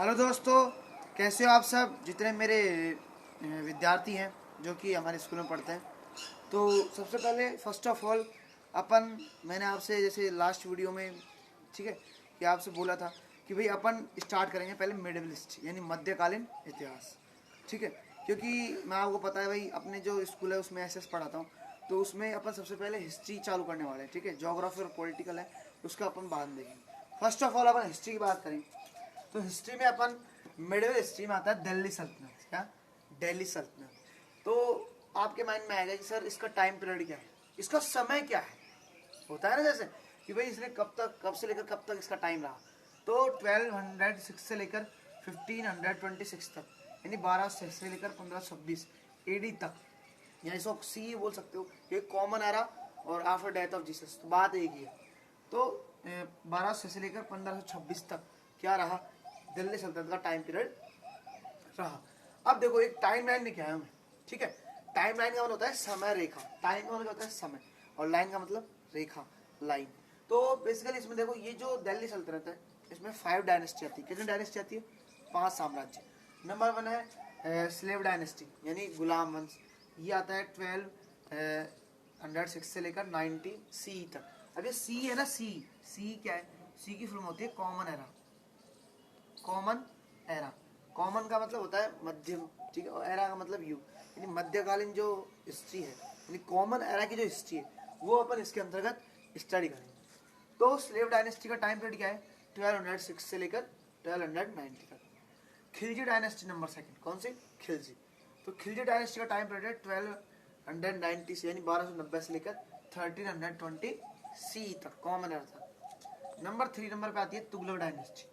Hello दोस्तों, कैसे हो आप सब जितने मेरे विद्यार्थी हैं जो कि हमारे स्कूल में पढ़ते हैं। तो सबसे पहले फर्स्ट ऑफ ऑल मैंने आपसे जैसे लास्ट वीडियो में ठीक है कि आपसे बोला था कि भाई अपन स्टार्ट करेंगे पहले मिडिवल हिस्ट्री यानी मध्यकालीन इतिहास। ठीक है, क्योंकि मैं आपको पता है भाई अपने जो स्कूल है उसमें एसएस पढ़ाता हूँ, तो उसमें अपन सबसे पहले हिस्ट्री चालू करने वाले हैं। ठीक है, ज्योग्राफी और पॉलिटिकल है उसका अपन बाद में देखेंगे। First of all upon history की बात करें तो हिस्ट्री में अपन मिडिल हिस्ट्री में आता है दिल्ली सल्तनत। क्या? दिल्ली सल्तनत। तो आपके माइंड में आएगा कि सर इसका टाइम पीरियड क्या है, इसका समय क्या है। होता है ना जैसे कि भाई इसने कब से लेकर कब तक इसका टाइम रहा। तो 1206 से लेकर 1526 तक यानी 1200 से लेकर 1526 एडी तक, यानी इसको सी बोल सकते हो। ये कॉमन एरा और आफ्टर डेथ ऑफ जीसस, तो बात एक ही है। तो 1200 से लेकर 1526 तक क्या रहा, दिल्ली सल्तनत का टाइम पीरियड रहा। अब देखो एक टाइम लाइन लेके आया हूं मैं। ठीक है, टाइम लाइन का मतलब होता है समय रेखा, टाइम का मतलब होता है समय, और लाइन का मतलब रेखा, लाइन। तो बेसिकली इसमें देखो ये जो दिल्ली सल्तनत है इसमें 5 डायनेस्टी आती है। कितनी डायनेस्टी आती है? 5 साम्राज्य। नंबर 1 है स्लेव डायनेस्टी यानी गुलाम वंश। ये आता है 1206 से लेकर 90 सी तक। अब ये सी है ना, सी क्या है? सी की फुल होती है common era. Common era, common का मतलब होता है मध्यम, ठीक है, और एरा का मतलब युग, यानी मध्यकालीन जो हिस्ट्री है यानी कॉमन एरा की जो हिस्ट्री है वो अपन इसके अंतर्गत स्टडी करेंगे। तो स्लेव डायनेस्टी का टाइम पीरियड क्या है? 1206 से लेकर 1290 तक। खिलजी डायनेस्टी नंबर 2, कौन सी? खिलजी। तो खिलजी डायनेस्टी का टाइम पीरियड है 1290 से यानी 1290 से लेकर 1320 सी तक, कॉमन एरा था। नंबर 3 नंबर पे आती है तुगलक डायनेस्टी।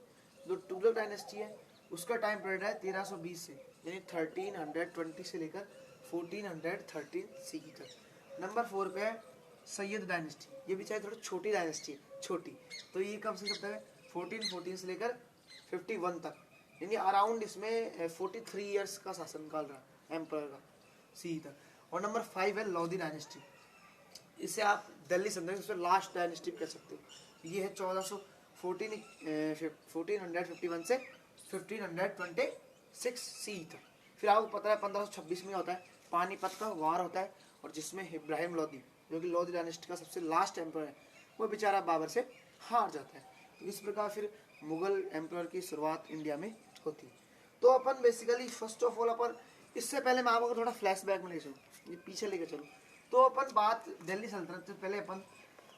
जो तुगलक डायनेस्टी है उसका टाइम पीरियड है 1320 से यानी 1320 से लेकर 1413 सी तक। नंबर 4 पे है सैयद डायनेस्टी। ये भी चाहे थोड़ी छोटी डायनेस्टी है, छोटी। तो ये कब से कब तक है? 1414 से लेकर 51 तक, यानी अराउंड इसमें 43 ईयर्स का शासन काल रहा एम्पायर का, सी तक। और नंबर 5 है लोधी डायनेस्टी। इसे आप दिल्ली सल्तनत लास्ट डायनेस्टी कह सकते हो। ये है 1451 से 1526 सी तक। फिर आपको पता है 1526 में होता है पानीपत का वार होता है, और जिसमें इब्राहिम लोधी जो कि लोधी डायनेस्टी का सबसे लास्ट एम्पर है वो बेचारा बाबर से हार जाता है। तो इस प्रकार फिर मुगल एम्पर की शुरुआत इंडिया में होती है। तो अपन बेसिकली फर्स्ट ऑफ ऑल अपन इससे पहले मैं आपको थोड़ा फ्लैशबैक में ले चलूँ, पीछे लेके चलूँ। तो अपन बात दिल्ली सल्तनत से पहले अपन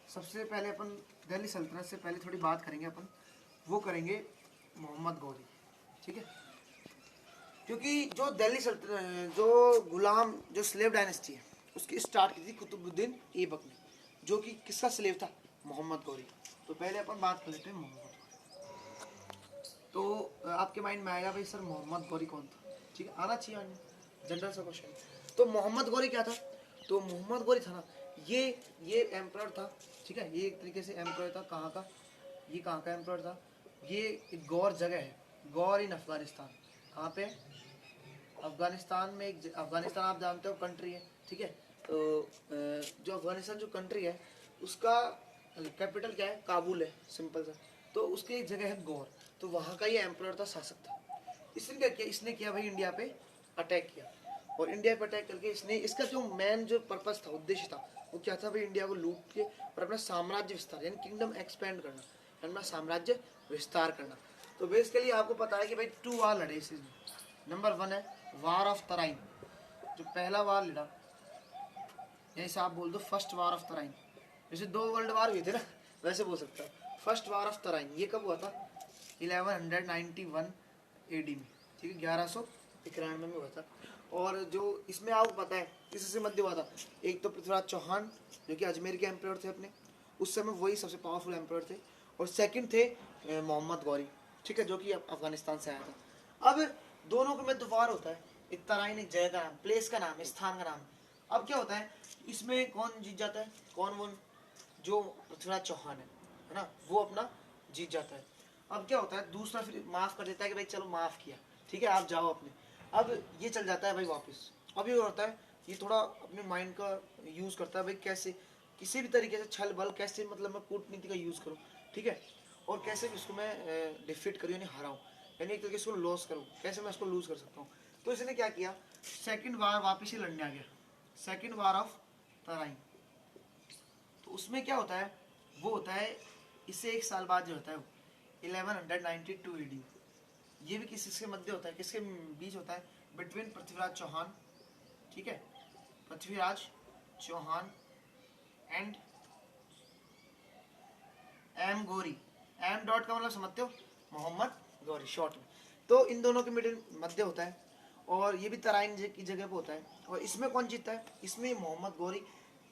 सबसे पहले अपन दिल्ली सल्तनत से पहले थोड़ी बात करेंगे अपन, वो करेंगे मोहम्मद गौरी। ठीक है, क्योंकि जो दिल्ली सल्तनत जो गुलाम जो स्लेव डायनेस्टी है उसकी स्टार्ट की थी कुतुबुद्दीन ऐबक ने, जो कि किसका स्लेव था? मोहम्मद गौरी। तो पहले अपन बात कर लेते हैं मोहम्मद गौरी। तो आपके माइंड में आएगा भाई सर मोहम्मद गौरी कौन था? ठीक है, आना चाहिए, जनरल सा क्वेश्चन। तो मोहम्मद गौरी क्या था? तो मोहम्मद गौरी था ना, ये एम्परर था। ठीक है, ये एक तरीके से एम्परर था। कहाँ का? ये कहाँ का एम्परर था? ये एक गौर जगह है, गौर इन अफगानिस्तान। कहाँ पे? अफगानिस्तान में। एक अफगानिस्तान आप जानते हो कंट्री है। ठीक है, तो जो अफगानिस्तान जो कंट्री है उसका कैपिटल क्या है? काबुल है, सिंपल सा। तो उसकी एक जगह है गौर, तो वहाँ का ये एम्परर था, शासक था। इसने क्या किया? इसने किया भाई इंडिया पे अटैक किया, और इंडिया पे अटैक करके इसने इसका जो मेन जो पर्पस था, उद्देश्य था, वो क्या था भाई? इंडिया को लूट के और अपना साम्राज्य विस्तार यानी किंगडम एक्सपेंड करना, अपना साम्राज्य विस्तार करना। तो बेसिकली आपको पता है कि भाई 2 वार लड़े इसने। नंबर 1 है वार ऑफ तराइन, जो पहला वार लड़ा, जैसे आप बोल दो फर्स्ट वार ऑफ तराइन। जैसे 2 वर्ल्ड वार हुए थे ना, वैसे बोल सकता है। फर्स्ट वार ऑफ तराइन ये कब हुआ था? 1191 एडी में। ठीक है, 1191 में हुआ था। और जो इसमें आपको पता है किससे मध्य हुआ था? एक तो पृथ्वीराज चौहान जो कि अजमेर के एम्परर थे अपने, उस समय वही सबसे पावरफुल एम्परर थे। और सेकंड थे मोहम्मद गौरी, ठीक है, जो कि अफगानिस्तान से आया था। अब दोनों के मध्य वार होता है। एक तराइन एक जगह का नाम, प्लेस का नाम, स्थान का नाम। अब क्या होता है इसमें? कौन जीत जाता है? कौन? वो जो पृथ्वीराज चौहान है ना, वो अपना जीत जाता है। अब क्या होता है? दूसरा फिर माफ कर देता है कि भाई चलो माफ किया, ठीक है, आप जाओ अपने। अब ये चल जाता है भाई वापस। अब ये होता है ये थोड़ा अपने माइंड का यूज करता है भाई, कैसे किसी भी तरीके से छल बल, कैसे मतलब मैं कूटनीति का यूज करूँ, ठीक है, और कैसे इसको मैं डिफीट करूँ यानी हराऊँ। यानी एक तरीके से लॉस करूँ, कैसे मैं इसको लूज कर सकता हूँ। तो इसने क्या किया, सेकंड वार वापस ही लड़ने आ गया, सेकंड वार ऑफ तराइन। तो उसमें क्या होता है, वो होता है इससे एक साल बाद जो होता है 1192 AD। ये भी किसके मध्य होता है, किसके बीच होता है, बिटवीन पृथ्वीराज चौहान, ठीक है, Prithviraj Chauhan and M Ghori. M dot का मतलब समझते हो, मोहम्मद गौरी शॉर्ट में। तो इन दोनों के मिडिल मध्य होता है, और ये भी तराइन की जगह पे होता है। और इसमें कौन जीतता है, इसमें मोहम्मद गौरी।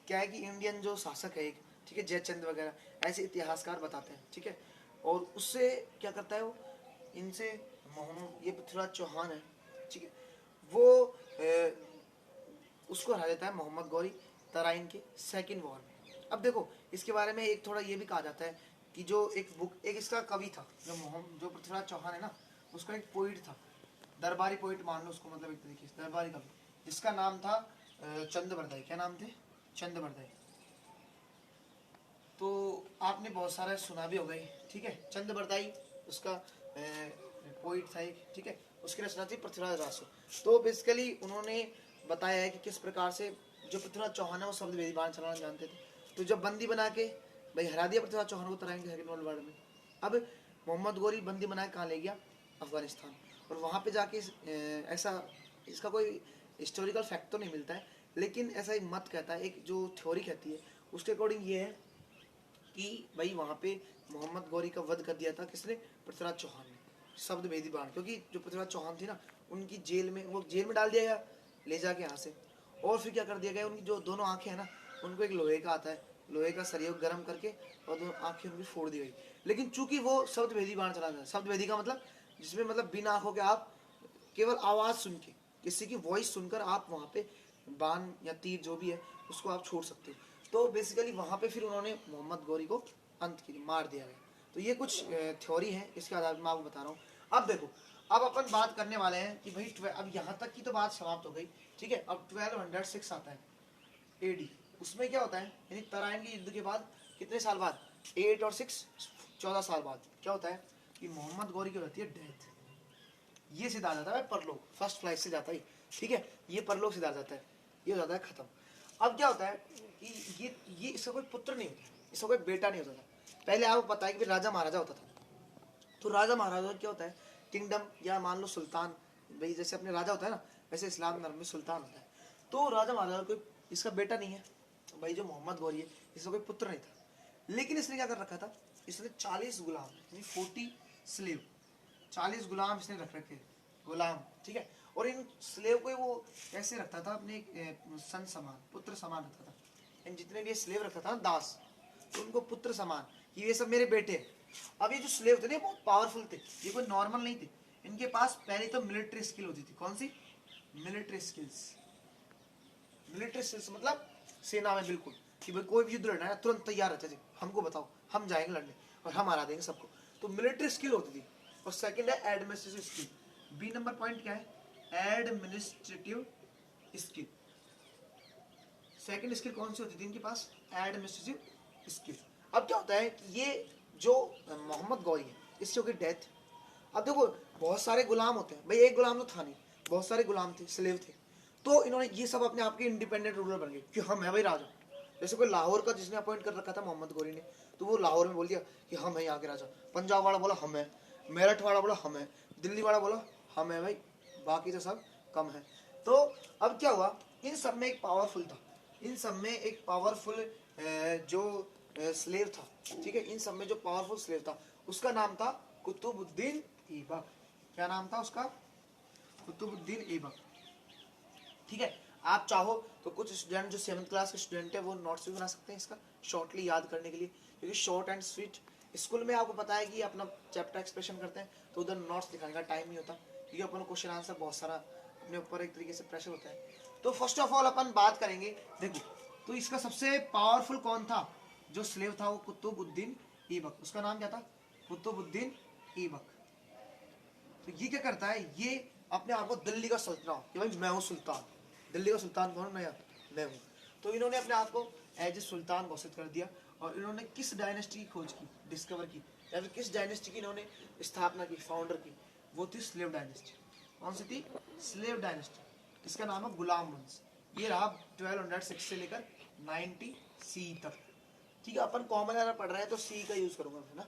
क्या है कि इंडियन जो शासक है एक, ठीक है, जयचंद वगैरह ऐसे इतिहासकार बताते हैं, ठीक है। और उससे क्या करता है वो, इनसे मोहम्मद, ये पृथ्वीराज चौहान है, ठीक है, वो उसको हरा देता है मोहम्मद गौरी तराइन के सेकंड वॉर में। अब देखो इसके बारे में एक थोड़ा ये भी कहा जाता है कि जो एक बुक, एक इसका कवि था जो पृथ्वीराज चौहान है ना, उसका एक पोइट था, दरबारी पोइट मान लो उसको, मतलब एक तरीके से दरबारी कवि, जिसका नाम था चंद्रबरदाई। क्या नाम थे, चंद्रबरदाई। तो आपने बहुत सारा सुना भी होगा, ठीक है। चंद्रबरदाई उसका पोइट था एक, ठीक है, उसकी रचना थी पृथ्वीराज रासो। तो बेसिकली उन्होंने बताया है कि किस प्रकार से जो पृथ्वीराज चौहान है वो शब्द वेदी बाण चलाना जानते थे। तो जब बंदी बना के भाई हरा दिया पृथ्वीराज चौहान को तराइन के सेकंड वर्ल्ड वॉर में, अब मोहम्मद गौरी बंदी बना के कहाँ ले गया, अफगानिस्तान। और वहाँ पे जाके ऐसा, इसका कोई हिस्टोरिकल फैक्ट तो नहीं मिलता है, लेकिन ऐसा एक मत कहता है, एक जो थ्योरी कहती है उसके अकॉर्डिंग ये है कि भाई वहाँ पे मोहम्मद गौरी का वध कर दिया था किसने, पृथ्वीराज चौहान ने, शब्द भेदी बाण। क्योंकि जो पृथ्वीराज चौहान थी ना, उनकी जेल में, वो जेल में डाल दिया गया ले जाके यहाँ से। और फिर क्या कर दिया गया, उनकी जो दोनों आंखें हैं ना, उनको एक लोहे का आता है, लोहे का सरिया गर्म करके, और दोनों आंखें उनकी फोड़ दी गई। लेकिन चूंकि वो शब्द भेदी बाण चला था, शब्द भेदी का मतलब जिसमें मतलब बिना आंखों के आप केवल आवाज सुन के, किसी की वॉइस सुनकर आप वहाँ पे बाण या तीर जो भी है उसको आप छोड़ सकते हो। तो बेसिकली वहाँ पे फिर उन्होंने मोहम्मद गौरी को अंत की मार दिया गया। तो ये कुछ थ्योरी है, इसके आधार पर मैं आपको बता रहा हूँ। अब देखो, अब अपन बात करने वाले हैं कि भाई अब यहाँ तक की तो बात समाप्त हो गई, ठीक है। अब 1206 आता है AD। उसमें क्या होता है, यानी तराइन के युद्ध के बाद कितने साल बाद, 8 और 6 14 साल बाद क्या होता है कि मोहम्मद गौरी की होती है डेथ। ये सीधा जाता है परलोक, फर्स्ट फ्लाइट से जाता है, ठीक है, ये परलोक सीधा जाता है, ये हो जाता है खत्म। अब क्या होता है कि ये इसका कोई पुत्र नहीं होता, इसका कोई बेटा नहीं होता था। पहले आपको पता है कि राजा महाराजा होता था। तो राजा महाराजा क्या होता है, किंगडम, या मान लो सुल्तान, भाई जैसे अपने राजा होता है ना, वैसे इस्लाम धर्म में सुल्तान होता है। तो राजा महाराजा कोई इसका बेटा नहीं है, भाई जो मोहम्मद गौरी है इसका कोई पुत्र नहीं था। लेकिन इसने क्या कर रखा था, इसने 40 गुलाम, 40 स्लेव, 40 गुलाम इसने रख रखे, गुलाम, ठीक है। और इन स्लेव को वो कैसे रखता था, अपने सन समान, पुत्र समान रखता था। इन जितने भी स्लेव रखता था ना, दास, तो उनको पुत्र समान, कि ये सब मेरे बेटे हैं। अब ये जो स्लेव थे ना बहुत पावरफुल थे, ये कोई नॉर्मल नहीं थे। इनके पास पहले तो मिलिट्री स्किल होती थी। कौन सी, मिलिट्री स्किल्स। मिलिट्री स्किल्स मतलब सेना में बिल्कुल, कि भाई कोई भी युद्ध लड़ना है तुरंत तैयार रहते थे, हमको बताओ हम जाएंगे लड़ने और हम हरा देंगे सबको। तो मिलिट्री स्किल होती थी। और सेकंड है administrative skill. B number point क्या है, एडमिनिस्ट्रेटिव स्किल। सेकंड स्किल कौन सी होती थी इनके पास, एडमिनिस्ट्रेटिव स्किल। अब क्या होता है कि ये जो मोहम्मद गौरी है इसकी होगी डेथ। अब देखो बहुत सारे गुलाम होते हैं, भाई एक गुलाम तो था नहीं, बहुत सारे गुलाम थे, स्लेव थे। तो इन्होंने ये सब अपने आप के इंडिपेंडेंट रूलर बन गए कि हम है भाई राजा। जैसे कोई लाहौर का जिसने अपॉइंट कर रखा था मोहम्मद गौरी ने, तो वो लाहौर में बोल दिया कि हम है यहाँ के राजा। पंजाब वाला बोला हम है, मेरठ वाला बोला हम है, दिल्ली वाला बोला हम है भाई, बाकी तो सब कम है। तो अब क्या हुआ, इन सब में एक पावरफुल था, इन सब में एक पावरफुल जो स्लेव था, ठीक है, इन सब में जो पावरफुल स्लेव था उसका नाम था कुतुबुद्दीन ऐबक। क्या नाम था उसका, कुतुबुद्दीन ऐबक, ठीक है। आप चाहो तो कुछ स्टूडेंट जो 7th क्लास के स्टूडेंट है वो नोट्स भी बना सकते हैं इसका शॉर्टली याद करने के लिए, क्योंकि शॉर्ट एंड स्वीट। स्कूल में आपको पता है कि अपना चैप्टर एक्सप्रेशन करते हैं तो उधर नोट्स दिखाने का टाइम नहीं होता, क्योंकि अपन क्वेश्चन आंसर बहुत सारा अपने ऊपर एक तरीके से प्रेशर होता है। तो फर्स्ट ऑफ ऑल अपन बात करेंगे, देखो तो इसका सबसे पावरफुल कौन था जो स्लेव था, वो कुतुबुद्दीन ऐबक। उसका नाम क्या था, कुतुबुद्दीन ऐबक। तो ये क्या करता है, ये अपने आप को दिल्ली का सुल्तान, कि भाई मैं हूँ सुल्तान, दिल्ली का सुल्तान कौन, मैं हूँ। तो इन्होंने अपने आप को एज ए सुल्तान घोषित कर दिया। और इन्होंने किस डायनेस्टी की खोज की, डिस्कवर की, या फिर किस डायनेस्टी की इन्होंने स्थापना की, फाउंडर की, वो थी स्लेव डायनेस्टी। कौन सी थी? Slave dynasty. इसका नाम है गुलाम वंश। ये रहा 1206 से लेकर 90 सी तक। ठीक है, अपन कॉमन एरा पढ़ रहे हैं तो सी का यूज करूंगा है ना।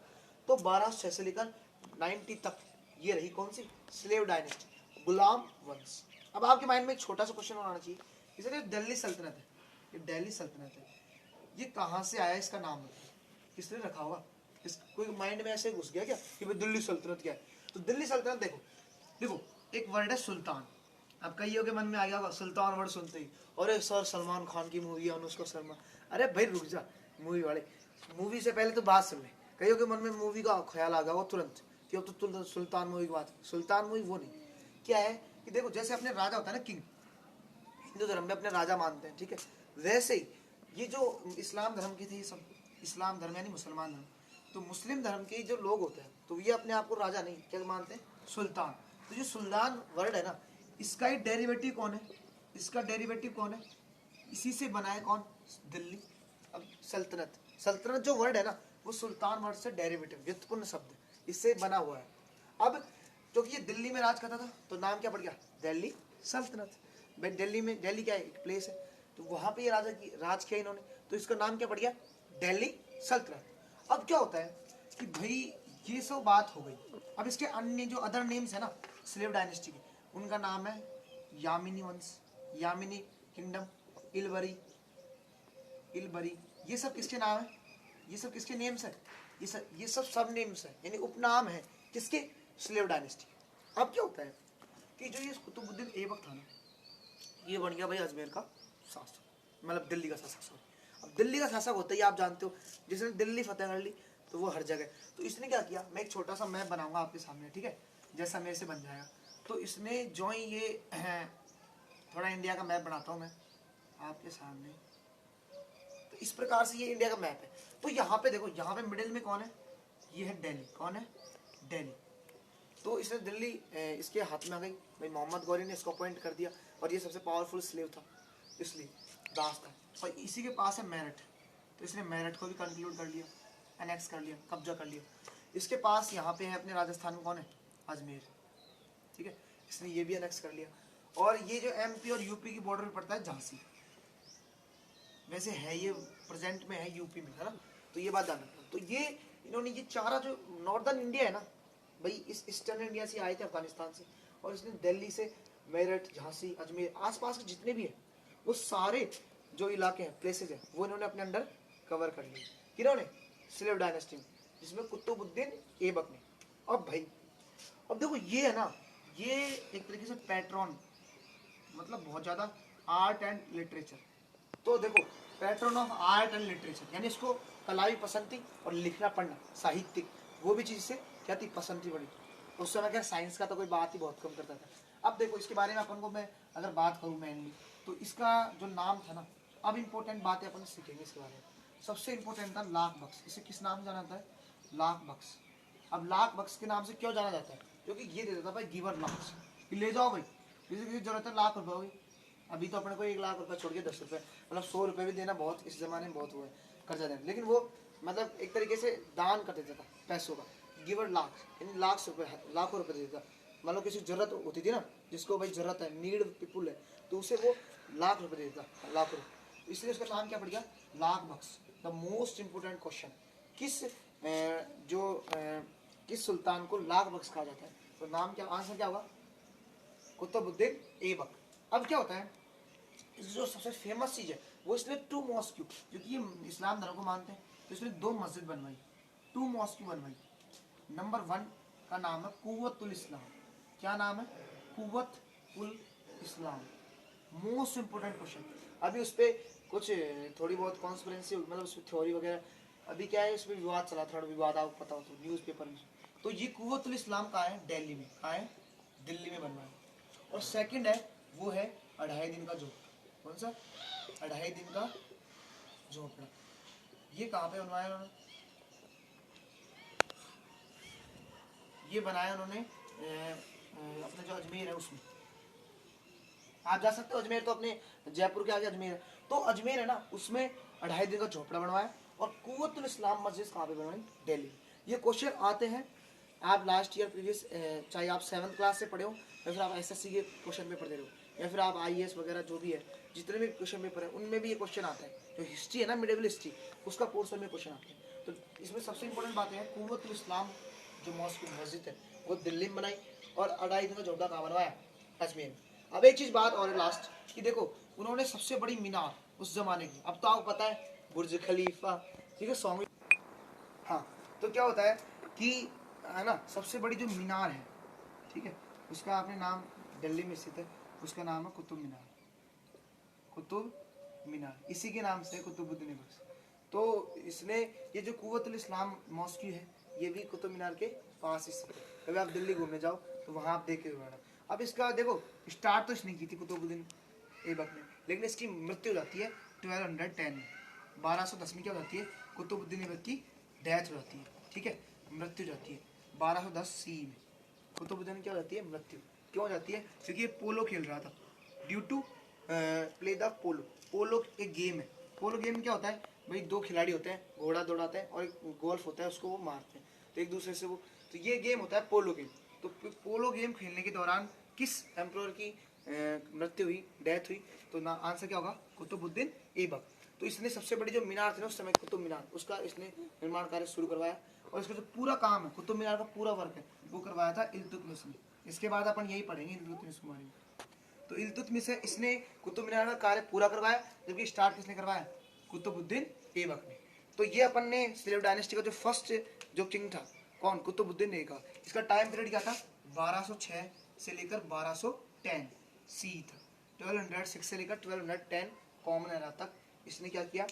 तो 1206 से लेकर 90 तक ये रही कौन सी? स्लेव डायनेस्टी, गुलाम वंश। अब आपके माइंड में एक छोटा सा क्वेश्चन होना चाहिए, जैसे दिल्ली सल्तनत है, ये दिल्ली सल्तनत है, ये कहाँ से आया? इसका नाम किसने रखा होगा? इस कोई माइंड में ऐसे घुस गया क्या कि भाई दिल्ली सल्तनत क्या है? तो दिल्ली सल्तनत देखो, देखो एक वर्ड है सुल्तान। अब कईयों के मन में आ गया होगा सुल्तान वर्ड सुनते ही, अरे सर सलमान खान की मूवी है अनुष्का शर्मा। अरे भाई रुक जा, मूवी वाले, मूवी से पहले तो बात सुन ले। कईयों के मन में मूवी का ख्याल आ गया वो तुरंत कि अब तो सुल्तान मूवी की बात। सुल्तान मूवी वो नहीं, क्या है कि देखो जैसे अपने राजा होता है ना, किंग, हिंदू धर्म में अपने राजा मानते हैं, ठीक है। वैसे ही ये जो इस्लाम धर्म की थी, सब इस्लाम धर्म यानी मुसलमान धर्म, तो मुस्लिम धर्म के जो लोग होते हैं तो ये अपने आप को राजा नहीं क्या मानते हैं? सुल्तान। तो जो सुल्तान वर्ड है ना, इसका ही डेरिवेटिव कौन है? इसका डेरिवेटिव कौन है? इसी से बना है कौन? दिल्ली। अब सल्तनत, सल्तनत जो वर्ड है ना वो सुल्तान वर्ड से डेरिवेटिव, व्युत्पन्न शब्द, इससे बना हुआ है। अब क्योंकि ये दिल्ली में राज करता था तो नाम क्या पड़ गया? दिल्ली सल्तनत। भाई दिल्ली में, दिल्ली क्या है? एक प्लेस है, तो वहां पे ये राजा की राज किया इन्होंने, तो इसका नाम क्या पड़ गया? दिल्ली सल्तनत। अब क्या होता है कि भाई ये सब बात हो गई। अब इसके अन्य जो अदर नेम्स है ना स्लेव डायनेस्टी के, उनका नाम है यामिनी वंश, यामिनी किंगडम, इलबरी, इलबरी, ये सब किसके नाम है? ये सब किसके नेम्स है? ये सब सब नेम्स है, यानी उपनाम है किसके? Slave dynasty. अब क्या होता है कि जो ये कुतुबुद्दीन ऐबक था ना, ये बन गया भाई अजमेर का शासक, मतलब दिल्ली का शासक, सॉरी। अब दिल्ली का शासक होता ही आप जानते हो, जिसने दिल्ली फतेह कर ली तो वो हर जगह। तो इसने क्या किया, मैं एक छोटा सा मैप बनाऊंगा आपके सामने, ठीक है, जैसा मेरे से बन जाएगा। तो इसने जो ही ये थोड़ा इंडिया का मैप बनाता हूँ मैं आपके सामने, तो इस प्रकार से ये इंडिया का मैप है। तो यहाँ पे देखो, यहाँ पे मिडिल में कौन है? ये है दिल्ली। कौन है? दिल्ली। तो इसने दिल्ली इसके हाथ में आ गई भाई, मोहम्मद गौरी ने इसको अपॉइंट कर दिया, और ये सबसे पावरफुल स्लेव था इसलिए, दास था। और इसी के पास है मेरठ, तो इसने मेरठ को भी कंक्लूड कर लिया, एनेक्स कर लिया, कब्जा कर लिया। इसके पास यहाँ पे है अपने राजस्थान में कौन है? अजमेर, ठीक है, इसने ये भी एनेक्स कर लिया। और ये जो एमपी और यूपी की बॉर्डर में पड़ता है झांसी, वैसे है ये प्रेजेंट में है यूपी में, है ना, तो ये बात जानना। तो ये इन्होंने ये चारा जो नॉर्दर्न इंडिया है ना भाई, इस ईस्टर्न इंडिया से आए थे अफगानिस्तान से, और इसने दिल्ली से मेरठ, झांसी, अजमेर, आसपास के जितने भी है वो सारे जो इलाके हैं, प्लेसेस हैं, वो इन्होंने अपने अंडर कवर कर लिए। किन्होंने? स्लेव डायनेस्टी में, जिसमें कुतुबुद्दीन ऐबक ने। अब भाई अब देखो ये है ना, ये एक तरीके से पैट्रॉन, मतलब बहुत ज्यादा आर्ट एंड लिटरेचर। तो देखो pattern of art and literature, यानी इसको कला भी पसंद थी और लिखना पढ़ना साहित्यिक वो भी चीज़ से क्या थी? पसंद थी बड़ी। उस समय क्या साइंस का तो कोई बात ही बहुत कम करता था। अब देखो इसके बारे में अपन को मैं अगर बात करूँ मेनली, तो इसका जो नाम था ना, अब इम्पोर्टेंट बातें अपन सीखेंगे इसके बारे में। सबसे इम्पोर्टेंट था लाख बख्श। इसे किस नाम से जाना जाता है? लाख बख्श। अब लाख बख्श के नाम से क्यों जाना जाता है? क्योंकि ये देता था भाई गिवर लाख, ले जाओ भाई, किसी किसी जरूरत है लाख रुपये होगी। अभी तो अपने को 1 लाख रुपये छोड़ के 10 रुपये, मतलब 100 रुपये भी देना बहुत इस जमाने में बहुत हुआ है कर्जा देना, लेकिन वो मतलब एक तरीके से दान कर देता था पैसों का। गिवर लाख यानी लाखों रुपये दे देता। मान लो किसी जरूरत होती थी ना, जिसको भाई जरूरत है, नीड पीपुल है, तो उसे वो लाख रुपये दे देता, लाख रुपये। इसलिए उसका नाम क्या पड़ गया? लाख बख्श। द मोस्ट इंपोर्टेंट क्वेश्चन, किस सुल्तान को लाख बख्श कहा जाता है? तो नाम क्या, आंसर क्या होगा? कुतुबुद्दीन ऐबक। अब क्या होता है, जो सबसे फेमस चीज है वो इसने 2 मॉस्क, क्योंकि ये इस्लाम धर्म को मानते हैं, तो इसने 2 मस्जिद बनवाई, 2 मॉस्क बनवाई। नंबर 1 का नाम है कुव्वतुल इस्लाम। क्या नाम है? Quwwatul Islam. Most important question. अभी उस पर कुछ थोड़ी बहुत कॉन्स्पिरेंसी, मतलब उस थ्योरी वगैरह, अभी क्या है, इस पर विवाद चला, थोड़ा विवाद आपको पता हो तो न्यूज़पेपर में। तो ये कुव्वतुल इस्लाम कहाँ है? दिल्ली में। कहाँ है? दिल्ली में बनवाया। और सेकंड है वो है 2.5 दिन का झोपड़ा। कौन सा? 2.5 दिन का झोपड़ा। ये कहाँ पे बनवाया उन्होंने? ये बनाया उन्होंने अपने जो अजमेर है उसमें। आप जा सकते हो अजमेर, तो अपने जयपुर के आगे अजमेर है, तो अजमेर है ना, उसमें 2.5 दिन का झोपड़ा बनवाया। और कुव्वतुल इस्लाम मस्जिद कहाँ पे बनवाई? दिल्ली। ये क्वेश्चन आते हैं आप लास्ट ईयर प्रीवियस चाहे आप 7th क्लास से पढ़े हो या फिर आप एसएससी के क्वेश्चन पेपर दे रहे हो या फिर आप आईएएस वगैरह जो भी है, जितने भी क्वेश्चन पेपर है उनमें भी ये क्वेश्चन आता है। जो हिस्ट्री है ना, मिडिवल हिस्ट्री, उसका पोर्शन में क्वेश्चन आते हैं। तो इसमें सबसे इंपॉर्टेंट बात है कुव्वतुल इस्लाम जो मॉस्क मस्जिद है वो दिल्ली में बनाई और अढ़ाई दिन का जोधा कहाँ बनवाया, अजमेर में। अब एक चीज़ बात और है लास्ट कि देखो उन्होंने सबसे बड़ी मीनार उस जमाने की, अब तो आपको पता है बुर्ज खलीफा, ठीक है, सौवीं, हाँ, तो क्या होता है कि है ना सबसे बड़ी जो मीनार है, ठीक है, उसका आपने नाम, दिल्ली में स्थित है, उसका नाम है कुतुब मीनार। कुतुब मीनार इसी के नाम से कुतुबुद्दीन ऐबक। तो इसने ये जो कुव्वतुल इस्लाम मॉस्क है ये भी कुतुब मीनार के पास ही स्थित है। कभी आप दिल्ली घूमने जाओ तो वहाँ आप देख के जाना। अब इसका देखो स्टार्ट तो इसने की थी कुतुबुद्दीन ऐबक ने, लेकिन इसकी मृत्यु हो जाती है 1210 में, 1210 में क्या हो जाती है, कुतुबुद्दीन ऐबक की डेथ हो जाती है, ठीक है, मृत्यु हो जाती है 1210 सी में। कुतुबुद्दीन क्या हो जाती है, मृत्यु क्यों हो जाती है, क्योंकि ये पोलो खेल रहा था, ड्यू टू प्ले द पोलो। पोलो एक गेम है, पोलो गेम में क्या होता है भाई, दो खिलाड़ी होते हैं, घोड़ा दौड़ाते हैं और एक गोल्फ होता है उसको वो मारते हैं, तो एक दूसरे से वो, तो ये गेम होता है पोलो गेम। तो पोलो गेम खेलने के दौरान किस एम्परर की मृत्यु हुई, डेथ हुई, तो ना आंसर क्या होगा, कुतुबुद्दीन ऐबक। तो इसने सबसे बड़ी जो मीनार थी ना उस समय कुतुब मीनार, उसका इसने निर्माण कार्य शुरू करवाया और इसका जो पूरा काम है कुतुब मीनार का पूरा वर्क है वो करवाया था इल्तुतमिश ने। इसके बाद अपन यही पढ़ेंगे इल्तुतमिश के बारे में। तो इल्तुतमिश है इसने कुतुब मीनार का कार्य पूरा करवाया, जबकि स्टार्ट किसने करवाया, कुतुबुद्दीन ऐबक ने। तो ये अपन ने सेलेब डायनेस्टी का जो फर्स्ट जो किंग था कौन, कुतुबुद्दीन ऐबक। इसका टाइम पीरियड क्या था, 1206 से लेकर 1210 सी था, 1206 से लेकर 1210 कॉमन एरा तक इसने क्या किया,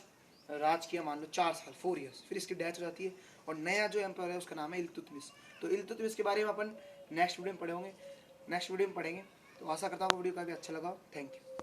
राज किया, मान लो 4 साल 4 ईयर्स। फिर इसकी डेथ हो जाती है और नया जो एम्पायर है उसका नाम है इल्तुतमिश। तो इल्तुतमिश के बारे में अपन नेक्स्ट वीडियो में पढ़ेंगे, नेक्स्ट वीडियो में पढ़ेंगे। तो आशा करता हूँ वीडियो काफ़ी अच्छा लगा। Thank you.